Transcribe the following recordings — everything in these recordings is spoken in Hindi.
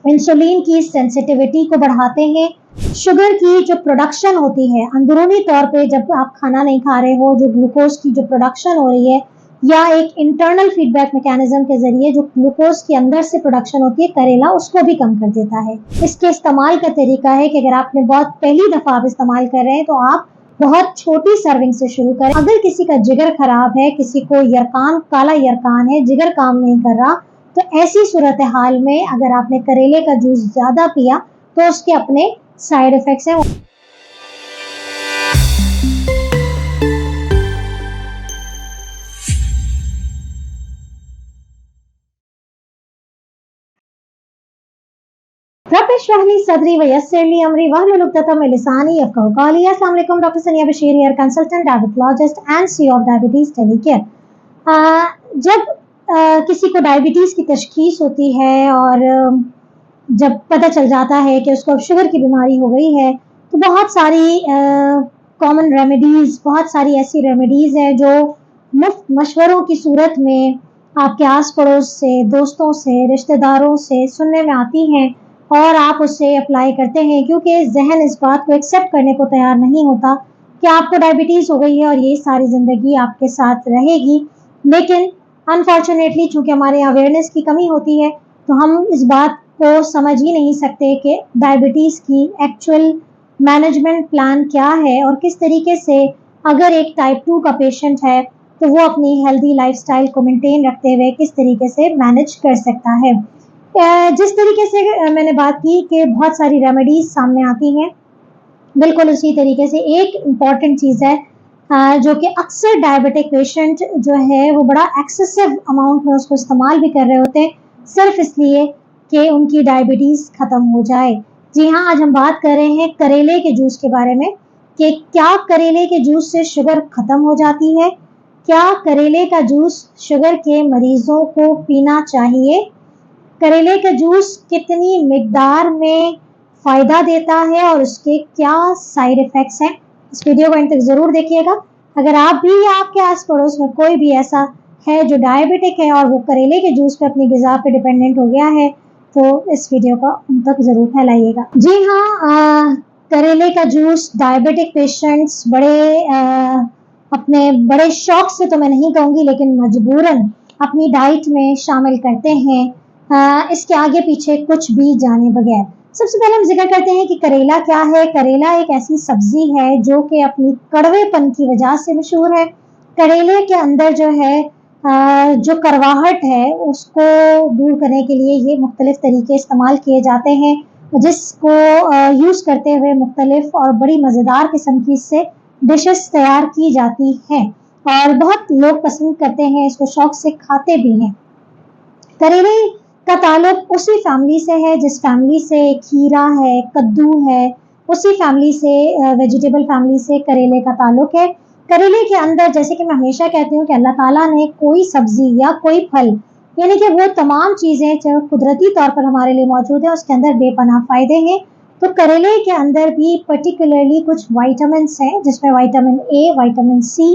इंसुलिन की सेंसिटिविटी को बढ़ाते हैं। शुगर की जो प्रोडक्शन होती है अंदरूनी तौर पे, जब आप खाना नहीं खा रहे हो, जो ग्लूकोज की जो प्रोडक्शन हो रही है, या एक इंटरनल फीडबैक मैकेनिज्म के जरिए जो ग्लूकोज के अंदर से प्रोडक्शन होती है, करेला उसको भी कम कर देता है। इसके इस्तेमाल का तरीका है कि अगर आपने बहुत पहली दफा आप इस्तेमाल कर रहे हैं तो आप बहुत छोटी सर्विंग से शुरू करें। अगर किसी का जिगर खराब है, किसी को यरकान, काला यरकान है, जिगर काम नहीं कर रहा, तो ऐसी सूरत हाल में अगर आपने करेले का जूस ज्यादा पिया तो उसके अपने साइड इफेक्ट्स हैं। रब इश्रह ली सदरी व यस्सिर ली अमरी वहलुल उक़दतम मिन लिसानी यफ़क़हू क़ौली। अस्सलाम वालेकुम, डॉक्टर सनिया Bashir here, consultant diabetologist and CEO of diabetes टेलीकेयर। जब किसी को डायबिटीज की तशखीस होती है और जब पता चल जाता है कि उसको अब शुगर की बीमारी हो गई है, तो बहुत सारी कॉमन रेमेडीज, बहुत सारी ऐसी रेमेडीज हैं जो मुफ्त मशवरों की सूरत में आपके आस पड़ोस से, दोस्तों से, रिश्तेदारों से सुनने में आती हैं और आप उसे अप्लाई करते हैं, क्योंकि जहन इस बात को एक्सेप्ट करने को तैयार नहीं होता कि आपको डायबिटीज़ हो गई है और ये सारी ज़िंदगी आपके साथ रहेगी। लेकिन अनफॉर्चुनेटली चूँकि हमारे अवेयरनेस की कमी होती है, तो हम इस बात को समझ ही नहीं सकते कि डायबिटीज़ की एक्चुअल मैनेजमेंट प्लान क्या है और किस तरीके से अगर एक टाइप 2 का पेशेंट है तो वो अपनी हेल्दी लाइफस्टाइल को मेंटेन रखते हुए किस तरीके से मैनेज कर सकता है। जिस तरीके से मैंने बात की कि बहुत सारी रेमेडीज सामने आती हैं, बिल्कुल उसी तरीके से एक इम्पॉर्टेंट चीज़ है जो कि अक्सर डायबिटिक पेशेंट जो है वो बड़ा एक्सेसिव अमाउंट में उसको इस्तेमाल भी कर रहे होते हैं, सिर्फ इसलिए कि उनकी डायबिटीज़ ख़त्म हो जाए। जी हाँ, आज हम बात कर रहे हैं करेले के जूस के बारे में कि क्या करेले के जूस से शुगर ख़त्म हो जाती है, क्या करेले का जूस शुगर के मरीजों को पीना चाहिए, करेले का जूस कितनी मिकदार में फ़ायदा देता है और उसके क्या साइड इफ़ेक्ट्स हैं। इस वीडियो को अंत तक ज़रूर देखिएगा। अगर आप भी या आपके आस पड़ोस में कोई भी ऐसा है जो डायबिटिक है और वो करेले के जूस पे अपनी ग़िज़ा पे डिपेंडेंट हो गया है, तो इस वीडियो को उन तक ज़रूर फैलाइएगा। जी हाँ, करेले का जूस डायबिटिक पेशेंट्स अपने बड़े शौक से तो मैं नहीं कहूँगी, लेकिन मजबूरन अपनी डाइट में शामिल करते हैं, इसके आगे पीछे कुछ भी जाने बगैर। सबसे पहले हम जिक्र करते हैं कि करेला क्या है। करेला एक ऐसी सब्जी है जो कि अपनी कड़वेपन की वजह से मशहूर है। करेले के अंदर जो है जो करवाहट है उसको दूर करने के लिए ये मुख्तलिफ तरीके इस्तेमाल किए जाते हैं, जिसको यूज़ करते हुए मुख्तलिफ और बड़ी मज़ेदार किस्म की इससे डिशेस तैयार की जाती हैं और बहुत लोग पसंद करते हैं, इसको शौक से खाते भी हैं। करेले का ताल्लुक उसी फैमिली से है जिस फैमिली से खीरा है, कद्दू है, उसी फैमिली से वेजिटेबल फैमिली से करेले का ताल्लुक है। करेले के अंदर, जैसे कि मैं हमेशा कहती हूँ कि अल्लाह ताला ने कोई सब्जी या कोई फल, यानी कि वो तमाम चीज़ें जो कुदरती तौर पर हमारे लिए मौजूद है, उसके अंदर बेपनाह फ़ायदे हैं। तो करेले के अंदर भी पर्टिकुलरली कुछ वाइटामिन्स हैं, जिसमें विटामिन ए, विटामिन सी,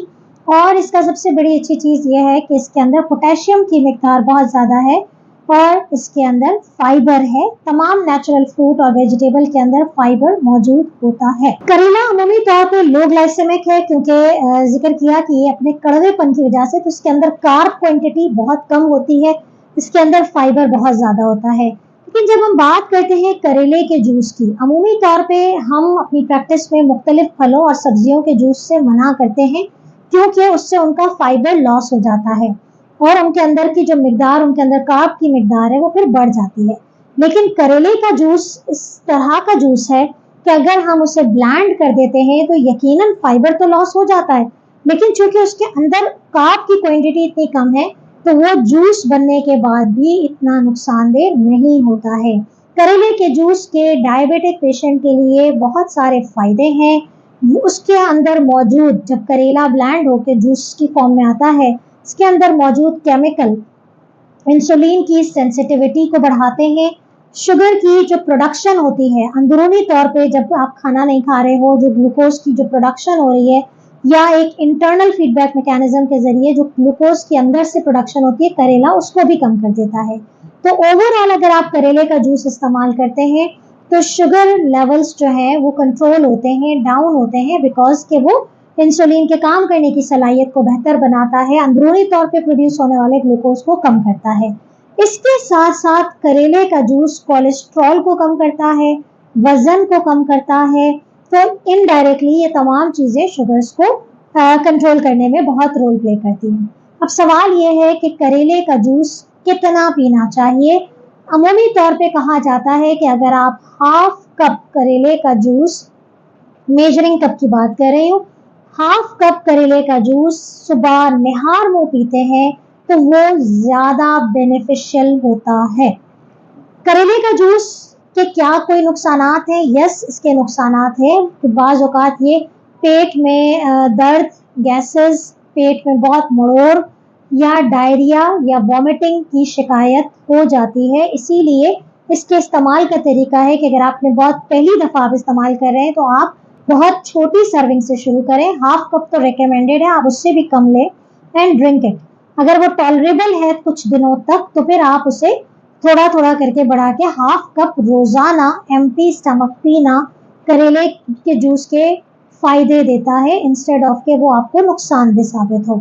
और इसका सबसे बड़ी अच्छी चीज़ ये है कि इसके अंदर पोटेशियम की मिकदार बहुत ज़्यादा है और इसके अंदर फाइबर है। तमाम नेचुरल फ्रूट और वेजिटेबल के अंदर फाइबर मौजूद होता है। करेला अमूमी तौर पर लो ग्लाइसेमिक है, क्योंकि जिक्र किया कि ये अपने कड़वेपन की वजह से, तो इसके अंदर कार्ब क्वांटिटी बहुत कम होती है, इसके अंदर फाइबर बहुत ज़्यादा होता है। लेकिन जब हम बात करते हैं करेले के जूस की, अमूमी तौर पे हम अपनी प्रैक्टिस में मुख्तलिफ फलों और सब्जियों के जूस से मना करते हैं, क्योंकि उससे उनका फाइबर लॉस हो जाता है और उनके अंदर की जो मिकदार, उनके अंदर कार्ब की मिकदार है वो फिर बढ़ जाती है। लेकिन करेले का जूस इस तरह का जूस है कि अगर हम उसे ब्लेंड कर देते हैं तो यकीनन फाइबर तो लॉस हो जाता है, लेकिन चूंकि उसके अंदर कार्ब की क्वांटिटी इतनी कम है तो वो जूस बनने के बाद भी इतना नुकसानदेह नहीं होता है। करेले के जूस के डायबिटिक पेशेंट के लिए बहुत सारे फायदे हैं। उसके अंदर मौजूद, जब करेला ब्लेंड होकर जूस की फॉर्म में आता है, इसके अंदर मौजूद केमिकल इंसुलिन की सेंसिटिविटी को बढ़ाते हैं। शुगर की जो प्रोडक्शन होती है अंदरूनी तौर पे, जब आप खाना नहीं खा रहे हो, जो ग्लूकोज की जो प्रोडक्शन हो रही है, या एक इंटरनल फीडबैक मैकेनिज्म के जरिए जो ग्लूकोज के अंदर से प्रोडक्शन होती है, करेला उसको भी कम कर देता है। तो ओवरऑल अगर आप करेले का जूस इस्तेमाल करते हैं तो शुगर लेवल्स जो है वो कंट्रोल होते हैं, डाउन होते हैं, बिकॉज के वो इंसुलिन के काम करने की सलाहियत को बेहतर बनाता है, अंदरूनी तौर पे प्रोड्यूस होने वाले ग्लूकोज को कम करता है। इसके साथ साथ करेले का जूस कोलेस्ट्रॉल को कम करता है, वजन को कम करता है, तो इनडायरेक्टली ये तमाम चीजें शुगर्स को कंट्रोल करने में बहुत रोल प्ले करती हैं। अब सवाल ये है कि करेले का जूस कितना पीना चाहिए। अमूमी तौर पे कहा जाता है कि अगर आप हाफ कप करेले का जूस, मेजरिंग कप की बात कर रही हूँ, हाफ कप करेले का जूस सुबह निहार मुंह पीते हैं तो वो ज्यादा बेनिफिशियल होता है। करेले का जूस के क्या कोई नुकसानात हैं? यस, इसके नुकसानात हैं। बाज़ औक़ात ये पेट में दर्द, गैसेस, पेट में बहुत मड़ोड़ या डायरिया या वॉमिटिंग की शिकायत हो जाती है। इसीलिए इसके इस्तेमाल का तरीका है कि अगर आपने बहुत पहली दफ़ा आप इस्तेमाल कर रहे हैं तो आप बहुत छोटी सर्विंग से शुरू करें। हाफ कप तो रिकमेंडेड है, आप उससे भी कम लें एंड ड्रिंक इट। अगर वो टॉलरेबल है कुछ दिनों तक तो फिर आप उसे थोड़ा थोड़ा करके बढ़ा के हाफ कप रोजाना एम्प्टी स्टमक पीना करेले के जूस के फायदे देता है, इंस्टेड ऑफ के वो आपको नुकसानदेह साबित हो।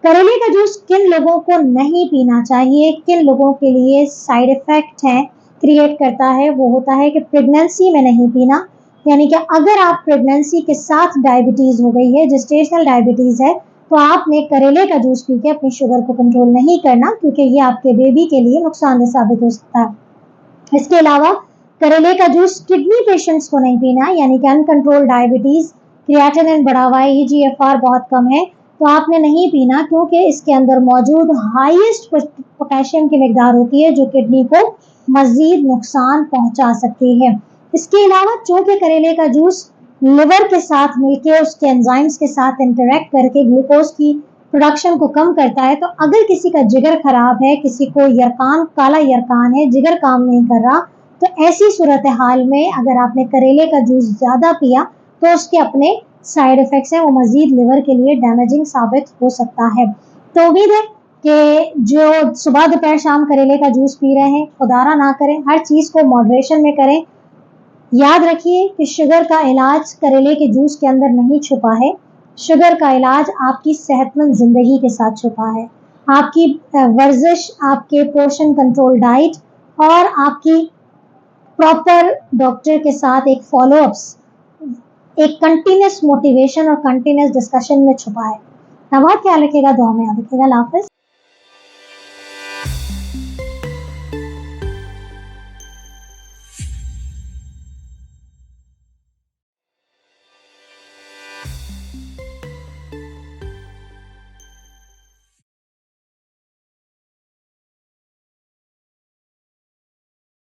करेले का जूस किन लोगों को नहीं पीना चाहिए, किन लोगों के लिए साइड इफेक्ट है क्रिएट करता है, वो होता है कि प्रेगनेंसी में नहीं पीना। यानी कि अगर आप प्रेगनेंसी के साथ डायबिटीज हो गई है, जेस्टेशनल डायबिटीज है, तो आपने करेले का जूस पी के अपनी शुगर को कंट्रोल नहीं करना, क्योंकि ये आपके बेबी के लिए नुकसानदेह साबित हो सकता है। इसके अलावा करेले का जूस किडनी पेशेंट्स को नहीं पीना, यानी कि अनकंट्रोल डायबिटीज, क्रिएटिनिन बढ़ा हुआ है, ईजीएफआर बहुत कम है, तो आपने नहीं पीना, क्योंकि इसके अंदर मौजूद हाईएस्ट पोटेशियम की मिकदार होती है जो किडनी को मजीद नुकसान पहुंचा सकती है। इसके अलावा चूंकि करेले का जूस लिवर के साथ मिलकर उसके एंजाइम्स के साथ इंटरेक्ट करके ग्लूकोज की प्रोडक्शन को कम करता है, तो अगर किसी का जिगर खराब है, किसी को यरकान, काला यरकान है, जिगर काम नहीं कर रहा, तो ऐसी सूरत हाल में अगर आपने करेले का जूस ज्यादा पिया तो उसके अपने साइड इफेक्ट्स हैं, वो मजीद लिवर के लिए डैमेजिंग साबित हो सकता है। तो उम्मीद है कि जो सुबह दोपहर शाम करेले का जूस पी रहे हैं, खुदारा ना करें, हर चीज को मॉडरेशन में करें। याद रखिए कि शुगर का इलाज करेले के जूस के अंदर नहीं छुपा है। शुगर का इलाज आपकी सेहतमंद जिंदगी के साथ छुपा है। आपकी वर्जिश, आपके पोर्शन कंट्रोल डाइट और आपकी प्रॉपर डॉक्टर के साथ एक फॉलोअप्स, एक कंटिन्यूस मोटिवेशन और कंटिन्यूस डिस्कशन में छुपा है। बहुत ख्याल रखिएगा, दुआ में याद रखिएगा। अल्लाह हाफ़िज़।